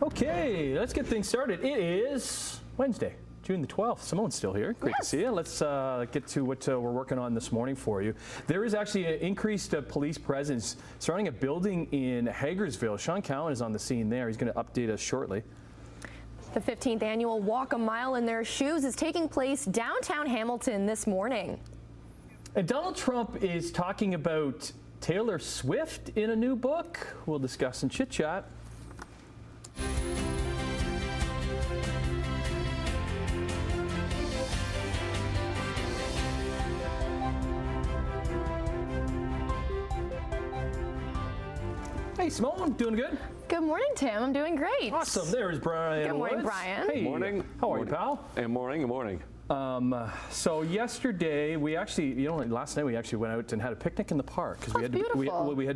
Okay, let's get things started. It is Wednesday, June the 12th. Simone's still here. Great to see you. Let's get to what we're working on this morning for you. There is actually an increased police presence surrounding a building in Hagersville. Sean Cowan is on the scene there. He's going to update us shortly. The 15th annual Walk a Mile in Their Shoes is taking place downtown Hamilton this morning. And Donald Trump is talking about Taylor Swift in a new book. We'll discuss in Chit Chat. Hey, Simone, doing good? Good morning, Tim. I'm doing great. Awesome. There's Brian. Good morning, Woods. Brian. Hey. Morning. How are you, pal? And morning. Good morning. So yesterday we actually, last night we actually went out and had a picnic in the park because we had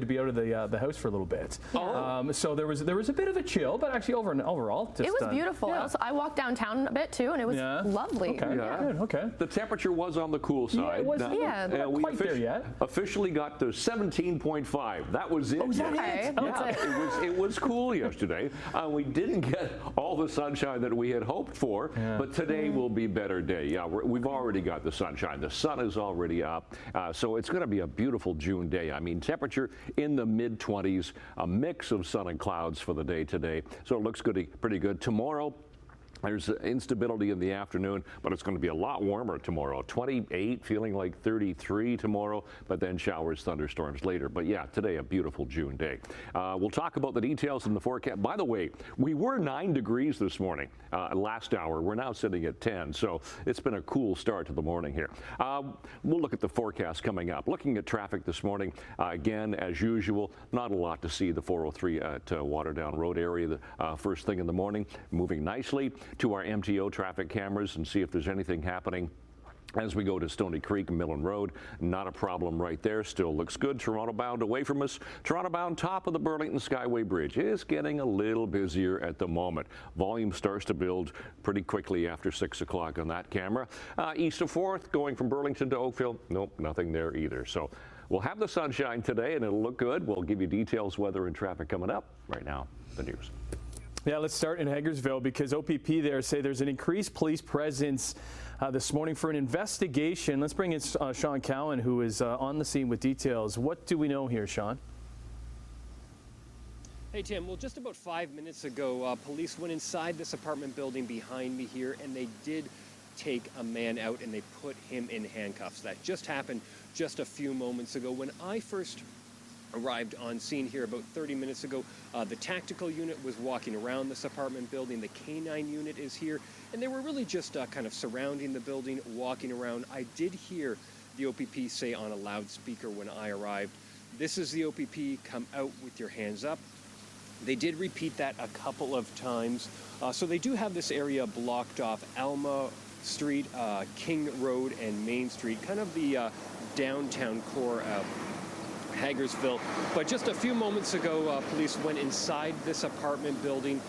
to be out of the house for a little bit. Oh. So there was a bit of a chill, but actually overall, just, It was beautiful. Yeah. I walked downtown a bit too, and it was lovely. Okay. Yeah. Good. Okay. The temperature was on the cool side. Yeah, it was. Yeah. Not quite there yet. Officially got to 17.5. That was it. Oh, is that Okay. it? Yeah, it was cool yesterday. We didn't get all the sunshine that we had hoped for, but today will be a better day. Yeah, we've already got the sunshine. The sun is already up, so it's going to be a beautiful June day. I mean, temperature in the mid-20s, a mix of sun and clouds for the day today, so it looks pretty good. Tomorrow, there's instability in the afternoon, but it's going to be a lot warmer tomorrow. 28, feeling like 33 tomorrow, but then showers, thunderstorms later. But yeah, today a beautiful June day. We'll talk about the details in the forecast. By the way, we were 9 degrees this morning, last hour. We're now sitting at 10, so it's been a cool start to the morning here. We'll look at the forecast coming up. Looking at traffic this morning, again, as usual, not a lot to see. The 403 at Waterdown Road area, first thing in the morning, moving nicely to our MTO traffic cameras and see if there's anything happening. As we go to Stony Creek and Millen Road, not a problem right there. Still looks good. Toronto bound away from us. Toronto bound top of the Burlington Skyway Bridge is getting a little busier at the moment. Volume starts to build pretty quickly after 6 o'clock on that camera. East of 4th, going from Burlington to Oakville, nope, nothing there either. So we'll have the sunshine today and it'll look good. We'll give you details, weather and traffic coming up. Right now, the news. Yeah, let's start in Hagersville because O.P.P. there say there's an increased police presence this morning for an investigation. Let's bring in Sean Cowan, who is on the scene with details. What do we know here, Sean? Hey, Tim. Well, just about 5 minutes ago, police went inside this apartment building behind me here, and they did take a man out, and they put him in handcuffs. That just happened just a few moments ago. When I first arrived on scene here about 30 minutes ago, the tactical unit was walking around this apartment building. The K9 unit is here, and they were really just kind of surrounding the building, walking around. I did hear the O.P.P. say on a loudspeaker when I arrived, "This is the O.P.P. Come out with your hands up." They did repeat that a couple of times. So they do have this area blocked off. Alma Street, King Road, and Main Street, kind of the downtown core of Hagersville. But just a few moments ago, police went inside this apartment building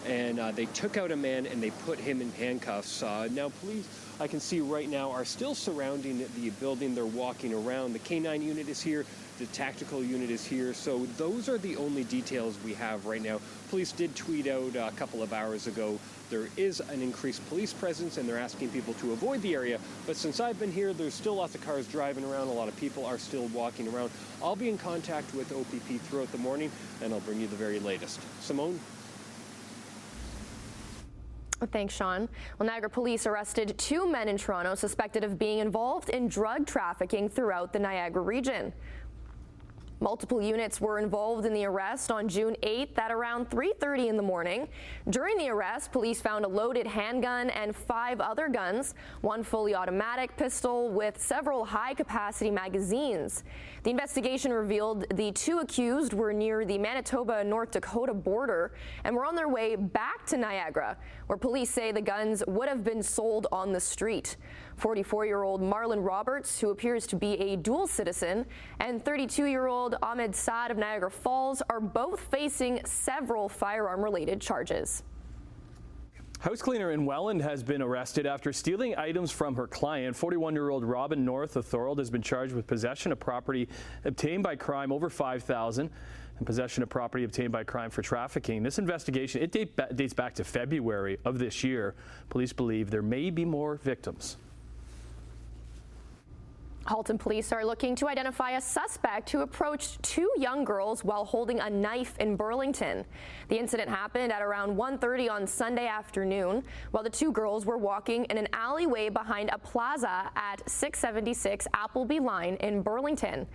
and they took out a man and they put him in handcuffs. Now police, I can see right now, are still surrounding the building. They're walking around. The K9 unit is here. The tactical unit is here. So those are the only details we have right now. Police did tweet out a couple of hours ago there is an increased police presence and they're asking people to avoid the area. But since I've been here, there's still lots of cars driving around. A lot of people are still walking around. I'll be in contact with O.P.P. throughout the morning and I'll bring you the very latest. Simone? Thanks, Sean. Well, Niagara police arrested 2 men in Toronto suspected of being involved in drug trafficking throughout the Niagara region. Multiple units were involved in the arrest on June 8th at around 3:30 in the morning. During the arrest, police found a loaded handgun and 5 other guns, 1 fully automatic pistol with several high-capacity magazines. The investigation revealed the 2 accused were near the Manitoba-North Dakota border and were on their way back to Niagara, where police say the guns would have been sold on the street. 44-year-old Marlon Roberts, who appears to be a dual citizen, and 32-year-old Ahmed Saad of Niagara Falls are both facing several firearm-related charges. House cleaner in Welland has been arrested after stealing items from her client. 41-year-old Robin North of Thorold has been charged with possession of property obtained by crime over $5,000. and possession of property obtained by crime for trafficking. This investigation, it dates back to February of this year. Police believe there may be more victims. Halton police are looking to identify a suspect who approached two young girls while holding a knife in Burlington. The incident happened at around 1:30 on Sunday afternoon while the two girls were walking in an alleyway behind a plaza at 676 Appleby Line in Burlington.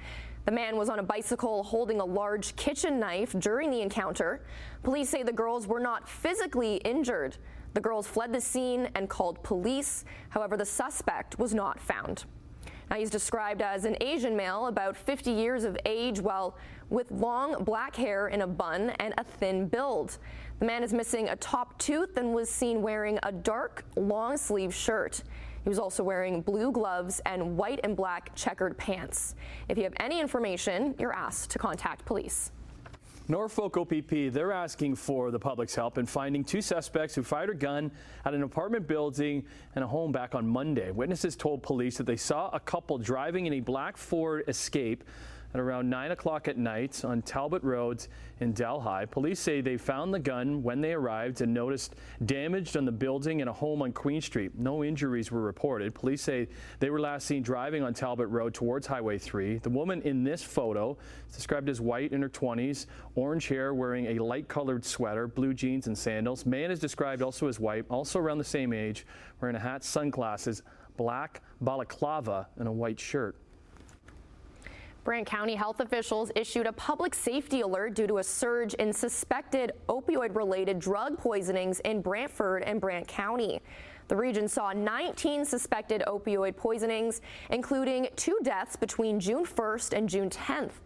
The man was on a bicycle holding a large kitchen knife during the encounter. Police say the girls were not physically injured. The girls fled the scene and called police. However, the suspect was not found. Now, he's described as an Asian male, about 50 years of age, with long black hair in a bun and a thin build. The man is missing a top tooth and was seen wearing a dark, long-sleeve shirt. He was also wearing blue gloves and white and black checkered pants. If you have any information, you're asked to contact police. Norfolk O.P.P, they're asking for the public's help in finding two suspects who fired a gun at an apartment building and a home back on Monday. Witnesses told police that they saw a couple driving in a black Ford Escape at around 9 o'clock at night on Talbot Road in Delhi. Police say they found the gun when they arrived and noticed damage on the building and a home on Queen Street. No injuries were reported. Police say they were last seen driving on Talbot Road towards Highway 3. The woman in this photo is described as white, in her 20s, orange hair, wearing a light-colored sweater, blue jeans and sandals. Man is described also as white, also around the same age, wearing a hat, sunglasses, black balaclava, and a white shirt. Brant County health officials issued a public safety alert due to a surge in suspected opioid-related drug poisonings in Brantford and Brant County. The region saw 19 suspected opioid poisonings, including 2 deaths between June 1st and June 10th.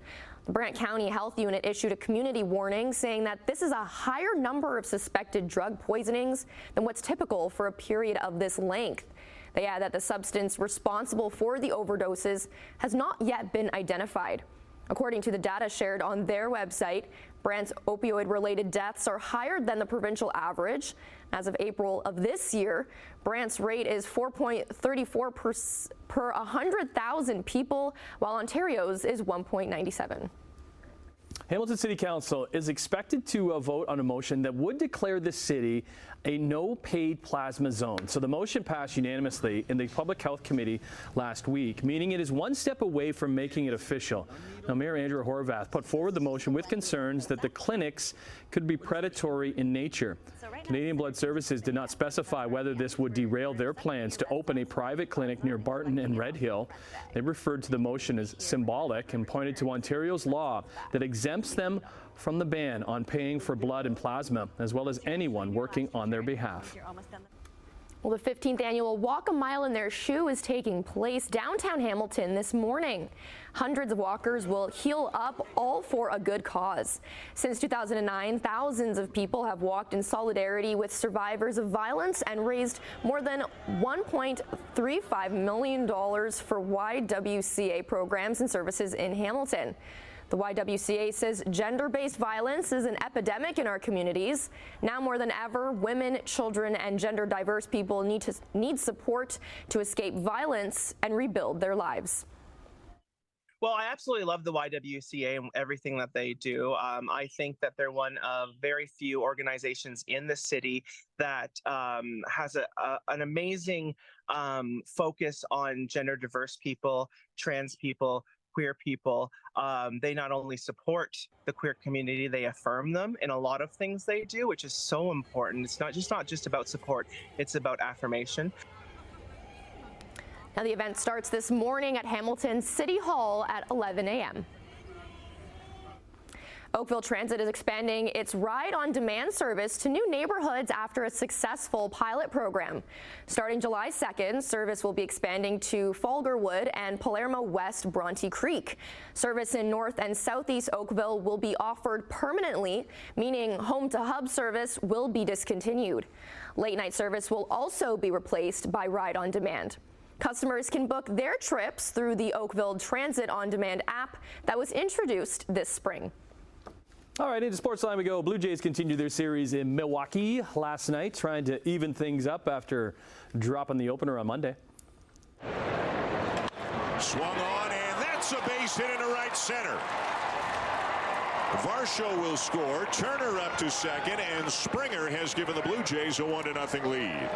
The Brant County Health Unit issued a community warning saying that this is a higher number of suspected drug poisonings than what's typical for a period of this length. They add that the substance responsible for the overdoses has not yet been identified. According to the data shared on their website, Brant's opioid-related deaths are higher than the provincial average. As of April of this year, Brant's rate is 4.34 per 100,000 people, while Ontario's is 1.97. Hamilton City Council is expected to vote on a motion that would declare the city a no-paid plasma zone. So the motion passed unanimously in the Public Health Committee last week, meaning it is one step away from making it official. Now, Mayor Andrew Horvath put forward the motion with concerns that the clinics could be predatory in nature. Canadian Blood Services did not specify whether this would derail their plans to open a private clinic near Barton and Red Hill. They referred to the motion as symbolic and pointed to Ontario's law that exempts them from the ban on paying for blood and plasma, as well as anyone working on their behalf. Well, the 15th annual Walk a Mile in Their Shoe is taking place downtown Hamilton this morning. Hundreds of walkers will heal up, all for a good cause. Since 2009, thousands of people have walked in solidarity with survivors of violence and raised more than $1.35 million for YWCA programs and services in Hamilton. The YWCA says gender-based violence is an epidemic in our communities. Now more than ever, women, children, and gender-diverse people need support to escape violence and rebuild their lives. Well, I absolutely love the YWCA and everything that they do. I think that they're one of very few organizations in the city that has an amazing focus on gender diverse people, trans people, queer people. They not only support the queer community, they affirm them in a lot of things they do, which is so important. It's not just about support, it's about affirmation. Now, the event starts this morning at Hamilton City Hall at 11 a.m. Oakville Transit is expanding its ride-on-demand service to new neighborhoods after a successful pilot program. Starting July 2nd, service will be expanding to Falgarwood and Palermo West Bronte Creek. Service in North and Southeast Oakville will be offered permanently, meaning home-to-hub service will be discontinued. Late-night service will also be replaced by ride-on-demand. Customers can book their trips through the Oakville Transit On-Demand app that was introduced this spring. All right, into Sportsline we go. Blue Jays continue their series in Milwaukee last night, trying to even things up after dropping the opener on Monday. Swung on, and that's a base hit into right center. Varsho will score. Turner up to second, and Springer has given the Blue Jays a 1-0 lead.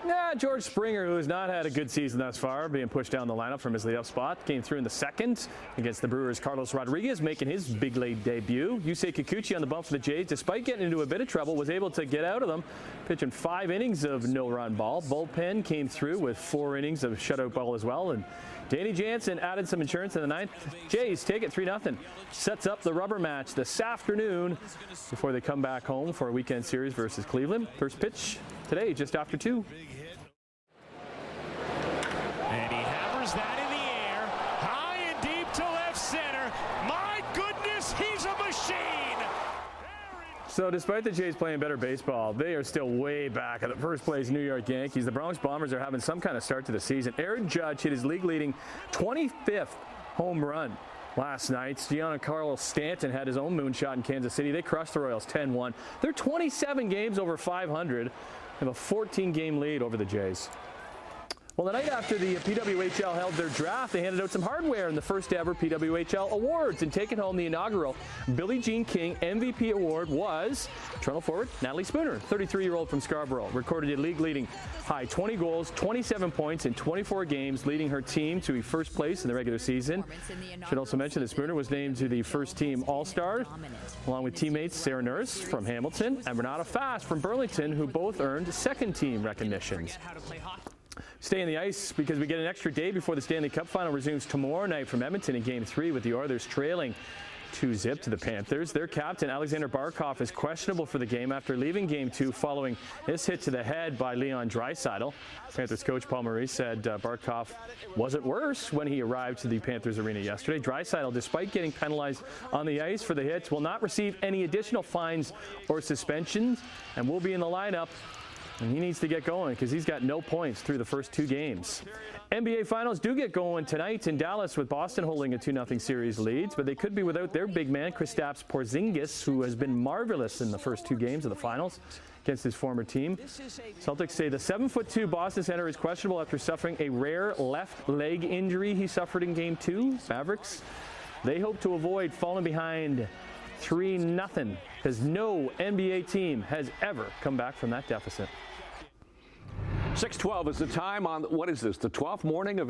Yeah, George Springer, who has not had a good season thus far, being pushed down the lineup from his leadoff spot, came through in the second against the Brewers. Carlos Rodriguez making his big league debut. Yusei Kikuchi on the bump for the Jays, despite getting into a bit of trouble, was able to get out of them, pitching 5 innings of no-run ball. Bullpen came through with 4 innings of shutout ball as well, and Danny Jansen added some insurance in the 9th. Jays take it 3-0. Sets up the rubber match this afternoon before they come back home for a weekend series versus Cleveland. First pitch today, just after 2. And he hammers that in the air, high and deep to left center. My goodness, he's a machine! So despite the Jays playing better baseball, they are still way back at the first place New York Yankees. The Bronx Bombers are having some kind of start to the season. Aaron Judge hit his league-leading 25th home run last night. Giancarlo Stanton had his own moonshot in Kansas City. They crushed the Royals 10-1. They're 27 games over 500. They have a 14-game lead over the Jays. Well, the night after the PWHL held their draft, they handed out some hardware in the first ever PWHL awards, and taking home the inaugural Billie Jean King MVP award was Toronto forward Natalie Spooner, 33-year-old from Scarborough. Recorded a league-leading high 20 goals, 27 points in 24 games, leading her team to first place in the regular season. Should also mention that Spooner was named to the first team All-Star, along with teammates Sarah Nurse from Hamilton and Renata Fast from Burlington, who both earned second team recognitions. Stay in the ice because we get an extra day before the Stanley Cup final resumes tomorrow night from Edmonton in Game 3, with the Oilers trailing 2-0 to the Panthers. Their captain, Alexander Barkov, is questionable for the game after leaving Game 2 following this hit to the head by Leon Draisaitl. Panthers coach Paul Maurice said Barkov wasn't worse when he arrived to the Panthers arena yesterday. Draisaitl, despite getting penalized on the ice for the hits, will not receive any additional fines or suspensions and will be in the lineup. And he needs to get going because he's got no points through the first 2 games. NBA Finals do get going tonight in Dallas, with Boston holding a 2-0 series leads, but they could be without their big man, Kristaps Porzingis, who has been marvelous in the first 2 games of the finals against his former team. Celtics say the 7'2" Boston center is questionable after suffering a rare left leg injury he suffered in Game 2. Mavericks, they hope to avoid falling behind 3-0 because no NBA team has ever come back from that deficit. 6:12 is the time on, what is this, the 12th morning of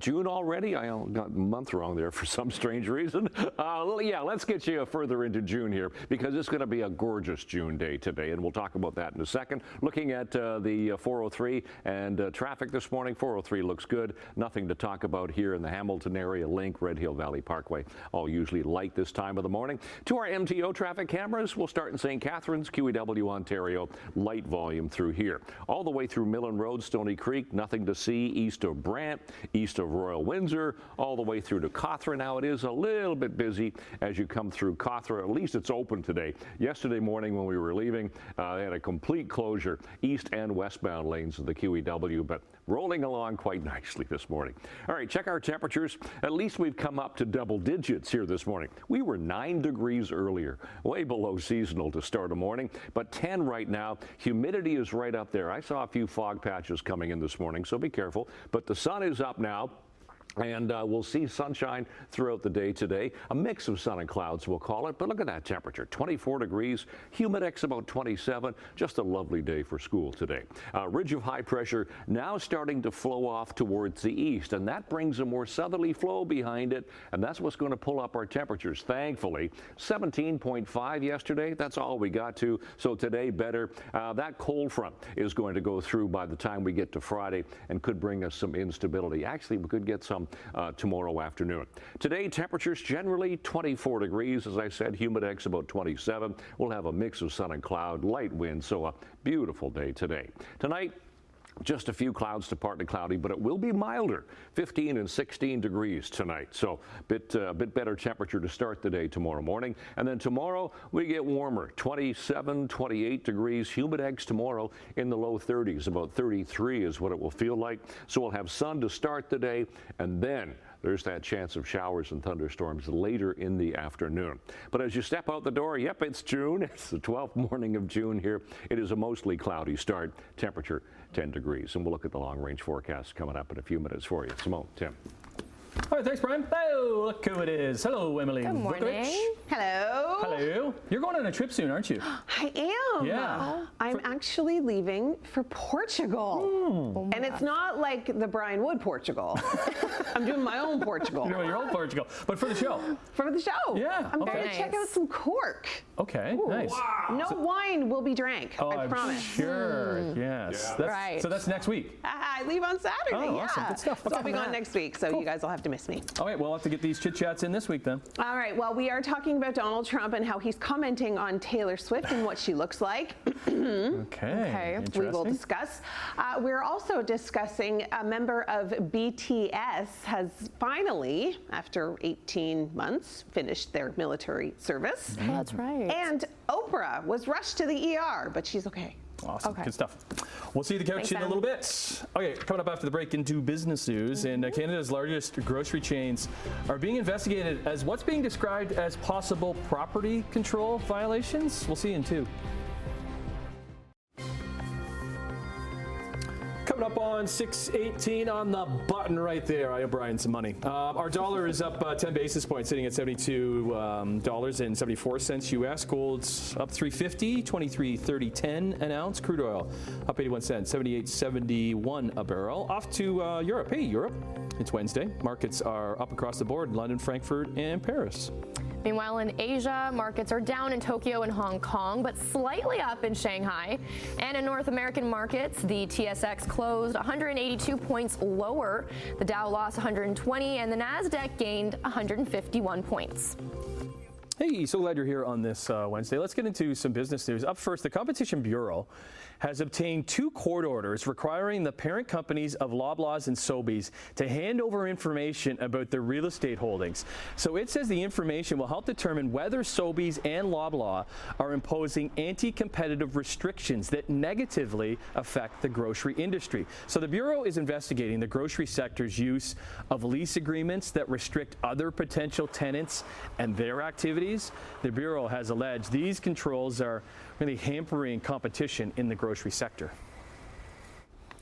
June already? I got a month wrong there for some strange reason. Yeah, let's get you further into June here, because it's going to be a gorgeous June day today, and we'll talk about that in a second. Looking at the 403 and traffic this morning, 403 looks good. Nothing to talk about here in the Hamilton area. Link, Red Hill Valley Parkway, all usually light this time of the morning. To our MTO traffic cameras, we'll start in St. Catharines, QEW, Ontario, light volume through here. All the way through Millen Road, Stony Creek, nothing to see east of Brant, east of Royal Windsor, all the way through to Cawthron. Now it is a little bit busy as you come through Cawthron. At least it's open today. Yesterday morning when we were leaving, they had a complete closure, east and westbound lanes of the QEW, but rolling along quite nicely this morning. All right, check our temperatures. At least we've come up to double digits here this morning. We were 9 degrees earlier, way below seasonal to start a morning, but 10 right now. Humidity is right up there. I saw a few fog patches coming in this morning, so be careful. But the sun is up now. And we'll see sunshine throughout the day today. A mix of sun and clouds, we'll call it. But look at that temperature, 24 degrees, humidex about 27. Just a lovely day for school today. Ridge of high pressure now starting to flow off towards the east, and that brings a more southerly flow behind it, and that's what's going to pull up our temperatures. Thankfully, 17.5 yesterday. That's all we got to. So today better. That cold front is going to go through by the time we get to Friday and could bring us some instability. Actually, we could get some tomorrow afternoon. Today, temperatures generally 24 degrees. As I said, humidex about 27. We'll have a mix of sun and cloud, light wind, so a beautiful day today. Tonight, just a few clouds to partly cloudy, but it will be milder, 15 and 16 degrees tonight. So a bit better temperature to start the day tomorrow morning. And then tomorrow we get warmer, 27, 28 degrees. Humidex tomorrow in the low 30s, about 33 is what it will feel like. So we'll have sun to start the day, and then there's that chance of showers and thunderstorms later in the afternoon. But as you step out the door, yep, it's June. It's the 12th morning of June here. It is a mostly cloudy start. Temperature 10 degrees. And we'll look at the long-range forecast coming up in a few minutes for you. Simone, Tim. All right, thanks, Brian. Oh, look who it is. Hello, Emily. Good morning. Vukovic. Hello. Hello. You're going on a trip soon, aren't you? I am. Yeah. I'm actually leaving for Portugal. And it's not like the Brian Wood Portugal. I'm doing my own Portugal. You're doing your own Portugal, but for the show. For the show. Yeah, I'm okay. going to check out some cork. Okay, nice. No wine will be drank. Oh, I I'm promise. sure. Yes. That's, Right. So that's next week. I leave on Saturday. Oh, yeah. awesome. Good stuff. So I'll Okay. be gone next week, so you guys will have to miss me. All right, we'll have to get these chit chats in this week then. All right, well, we are talking about Donald Trump and how he's commenting on Taylor Swift and what she looks like. Okay. We will Interesting. discuss. We're also discussing a member of BTS has finally, after 18 months, finished their military service. Oh, that's right. And Oprah was rushed to the ER, but she's okay. Awesome. Okay. Good stuff. We'll see the couch Thanks, in a Adam. little bit. Okay, coming up after the break into business news, and Canada's largest grocery chains are being investigated as what's being described as possible property control violations. We'll see in 2. Coming up on 6:18 on the button right there. I owe Brian some money. Our dollar is up 10 basis points, sitting at $72.74 US. Gold's up $3.50, 23.30.10 an ounce. Crude oil up 81 cents, 78.71 a barrel. Off to Europe. Hey, Europe. It's Wednesday. Markets are up across the board in London, Frankfurt, and Paris. Meanwhile, in Asia, markets are down in Tokyo and Hong Kong, but slightly up in Shanghai. And in North American markets, the TSX closed 182 points lower. The Dow lost 120, and the Nasdaq gained 151 points. Hey, so glad you're here on this Wednesday. Let's get into some business news. Up first, the Competition Bureau has obtained 2 court orders requiring the parent companies of Loblaws and Sobeys to hand over information about their real estate holdings. So it says the information will help determine whether Sobeys and Loblaw are imposing anti-competitive restrictions that negatively affect the grocery industry. So the Bureau is investigating the grocery sector's use of lease agreements that restrict other potential tenants and their activities. The Bureau has alleged these controls are really hampering competition in the grocery sector.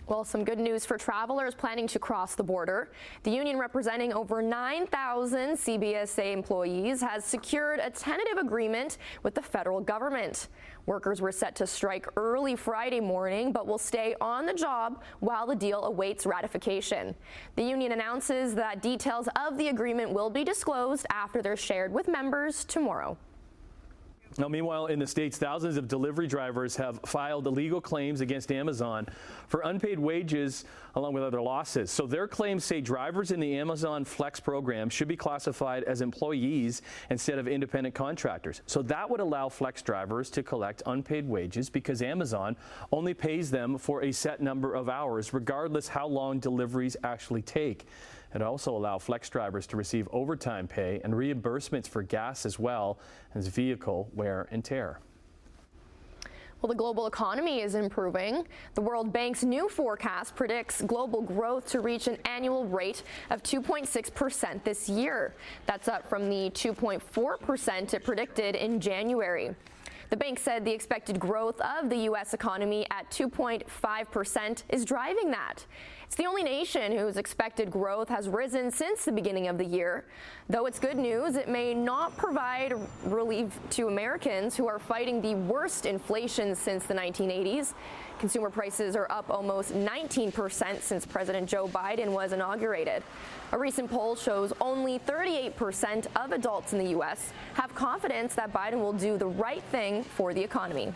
Well, some good news for travelers planning to cross the border. The union representing over 9,000 CBSA employees has secured a tentative agreement with the federal government. Workers were set to strike early Friday morning, but will stay on the job while the deal awaits ratification. The union announces that details of the agreement will be disclosed after they're shared with members tomorrow. Now, meanwhile, in the States, thousands of delivery drivers have filed illegal claims against Amazon for unpaid wages along with other losses. So their claims say drivers in the Amazon Flex program should be classified as employees instead of independent contractors. So that would allow Flex drivers to collect unpaid wages because Amazon only pays them for a set number of hours, regardless how long deliveries actually take. It also allows Flex drivers to receive overtime pay and reimbursements for gas as well as vehicle wear and tear. Well, the global economy is improving. The World Bank's new forecast predicts global growth to reach an annual rate of 2.6% this year. That's up from the 2.4% it predicted in January. The bank said the expected growth of the U.S. economy at 2.5% is driving that. It's the only nation whose expected growth has risen since the beginning of the year. Though it's good news, it may not provide relief to Americans who are fighting the worst inflation since the 1980s. Consumer prices are up almost 19% since President Joe Biden was inaugurated. A recent poll shows only 38% of adults in the U.S. have confidence that Biden will do the right thing for the economy.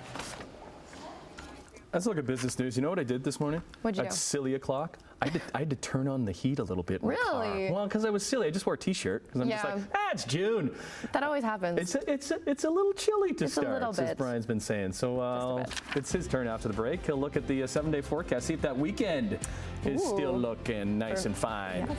Let's look at business news. You know what I did this morning? What'd you At do? silly o'clock. I had to turn on the heat a little bit in my car. Really? Well, because I was silly. I just wore a T-shirt because I'm just Yeah. like, it's June. That always happens. It's a little chilly to It's a start, little as bit. Brian's been saying. So Just a bit. it's his turn after the break. He'll look at the 7-day forecast, see if that weekend is still looking nice and fine. Yes.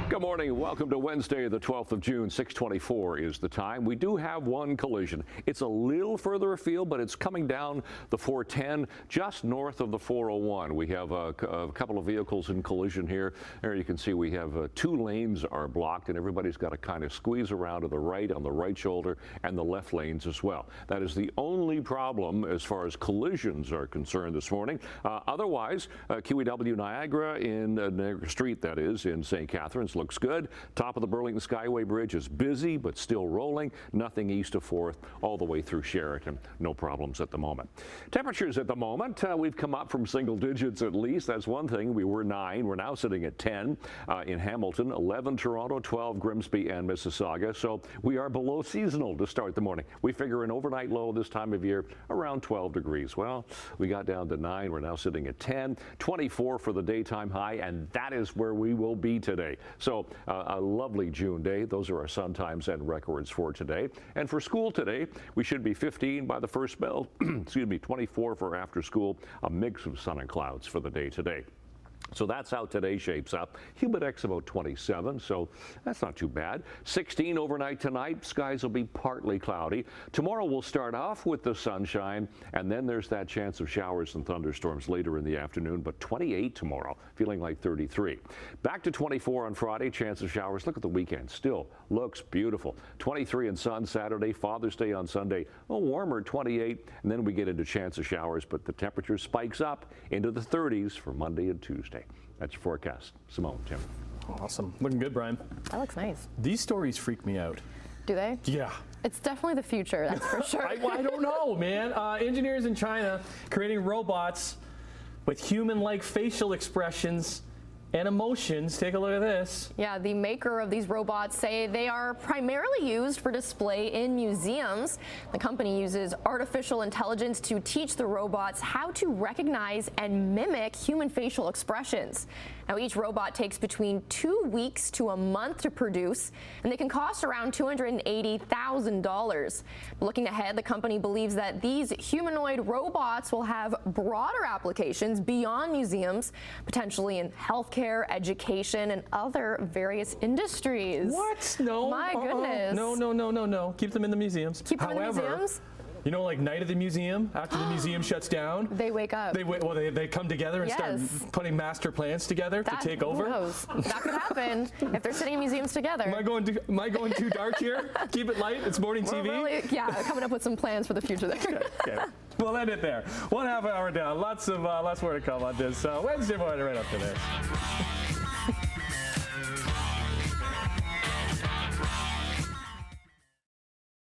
Good Good morning. Welcome to Wednesday, the 12th of June. 6:24 is the time. We do have one collision. It's a little further afield, but it's coming down the 410 just north of the 401. We have a couple of vehicles in collision here. There you can see we have 2 lanes are blocked, and everybody's got to kind of squeeze around to the right on the right shoulder and the left lanes as well. That is the only problem as far as collisions are concerned this morning. Otherwise, QEW Niagara in Niagara Street, that is, in St. Catharines, looks good. Top of the Burlington Skyway Bridge is busy, but still rolling. Nothing east of 4th all the way through Sheraton. No problems at the moment. Temperatures at the moment, we've come up from single digits at least. That's one thing. We were 9. We're now sitting at 10 in Hamilton, 11 Toronto, 12 Grimsby and Mississauga. So we are below seasonal to start the morning. We figure an overnight low this time of year around 12 degrees. Well, we got down to 9. We're now sitting at 10, 24 for the daytime high, and that is where we will be today. So a lovely June day. Those are our sun times and records for today. And for school today, we should be 15 by the first bell, excuse me, 24 for after school, a mix of sun and clouds for the day today. So that's how today shapes up. Humidex about 27, so that's not too bad. 16 overnight tonight. Skies will be partly cloudy. Tomorrow we'll start off with the sunshine, and then there's that chance of showers and thunderstorms later in the afternoon, but 28 tomorrow, feeling like 33. Back to 24 on Friday, chance of showers. Look at the weekend. Still looks beautiful. 23 and sun Saturday, Father's Day on Sunday, a warmer 28, and then we get into chance of showers, but the temperature spikes up into the 30s for Monday and Tuesday. That's your forecast. Simone, Tim. Awesome. Looking good, Brian. That looks nice. These stories freak me out. Do they? Yeah. It's definitely the future, that's for sure. I don't know, man. Engineers in China creating robots with human-like facial expressions and emotions. Take a look at this. Yeah, the maker of these robots say they are primarily used for display in museums. The company uses artificial intelligence to teach the robots how to recognize and mimic human facial expressions. Now, each robot takes between 2 weeks to a month to produce, and they can cost around $280,000. Looking ahead, the company believes that these humanoid robots will have broader applications beyond museums, potentially in healthcare, education, and other various industries. What? No. My goodness. No. Keep them in the museums. Keep them in the museums? You know, like night at the museum, after the museum shuts down. They wake up. They come together and start putting master plans together to take over. Who knows? That could happen if they're sitting in museums together. Am I going too dark here? Keep it light. It's morning TV. Really, coming up with some plans for the future there. Okay. We'll end it there. 1 half hour down. Lots more to come on this Wednesday morning right up to this.